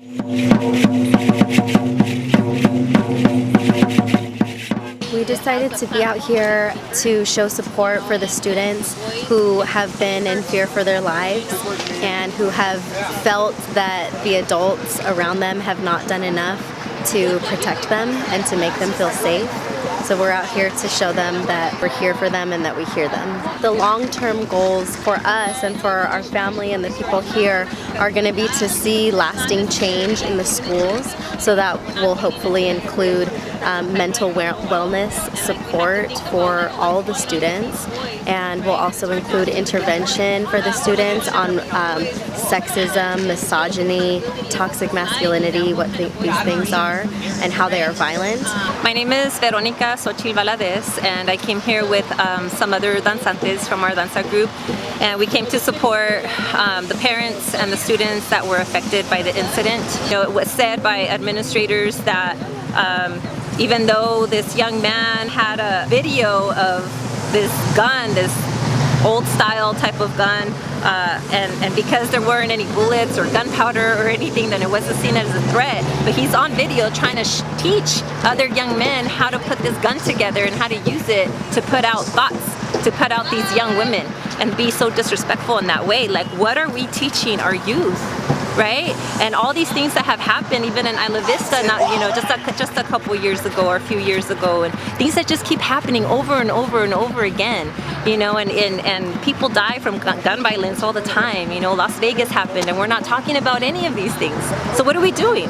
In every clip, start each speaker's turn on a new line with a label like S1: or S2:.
S1: We decided to be out here to show support for the students who have been in fear for their lives and who have felt that the adults around them have not done enough to protect them and to make them feel safe. So we're out here to show them that we're here for them and that we hear them. The long-term goals for us and for our family and the people here are going to be to see lasting change in the schools. So that will hopefully include mental wellness support for all the students, and will also include intervention for the students on sexism, misogyny, toxic masculinity, what these things are, and how they are violent.
S2: My name is Veronica Xochitl Valadez, and I came here with some other danzantes from our danza group, and we came to support the parents and the students that were affected by the incident. You know, it was said by administrators that even though this young man had a video of this gun, this old style type of gun, and because there weren't any bullets or gunpowder or anything, then it wasn't seen as a threat. But he's on video trying to teach other young men how to put this gun together and how to use it to put out thoughts, to put out these young women, and be so disrespectful in that way. Like, what are we teaching our youth? Right? And all these things that have happened, even in Isla Vista, not, you know, just a couple years ago or a few years ago, and things that just keep happening over and over and over again, you know, and people die from gun violence all the time. You know, Las Vegas happened, and we're not talking about any of these things. So what are we doing?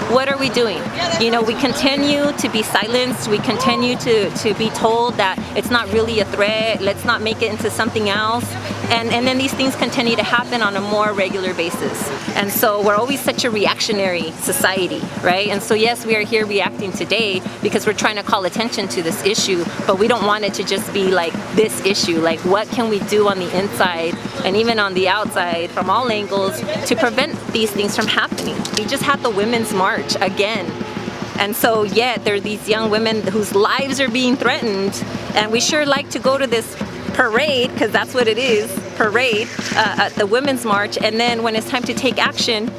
S2: What are we doing? You know, we continue to be silenced. We continue to be told that it's not really a threat. Let's not make it into something else. And then these things continue to happen on a more regular basis. And so we're always such a reactionary society, right? And so yes, we are here reacting today because we're trying to call attention to this issue, but we don't want it to just be like this issue. Like, what can we do on the inside and even on the outside from all angles to prevent these things from happening? We just had the Women's March again. And so yet there are these young women whose lives are being threatened, and we sure like to go to this parade, because that's what it is, parade, at the Women's March, and then when it's time to take action,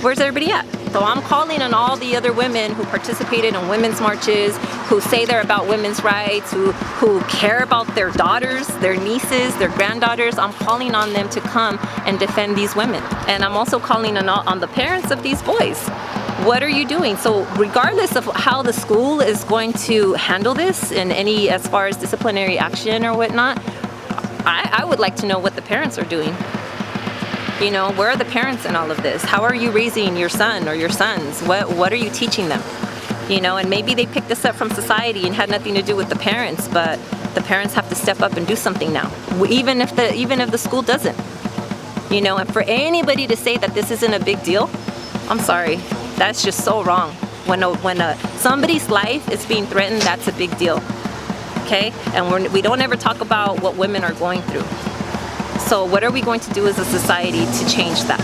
S2: where's everybody at? So I'm calling on all the other women who participated in women's marches, who say they're about women's rights, who care about their daughters, their nieces, their granddaughters. I'm calling on them to come and defend these women. And I'm also calling on the parents of these boys. What are you doing? So regardless of how the school is going to handle this in any, as far as disciplinary action or whatnot, I would like to know what the parents are doing. You know, where are the parents in all of this? How are you raising your son or your sons? What are you teaching them? You know, and maybe they picked this up from society and had nothing to do with the parents, but the parents have to step up and do something now, even if the school doesn't. You know, and for anybody to say that this isn't a big deal, I'm sorry, that's just so wrong. When somebody's life is being threatened, that's a big deal. Okay, and we don't ever talk about what women are going through. So what are we going to do as a society to change that?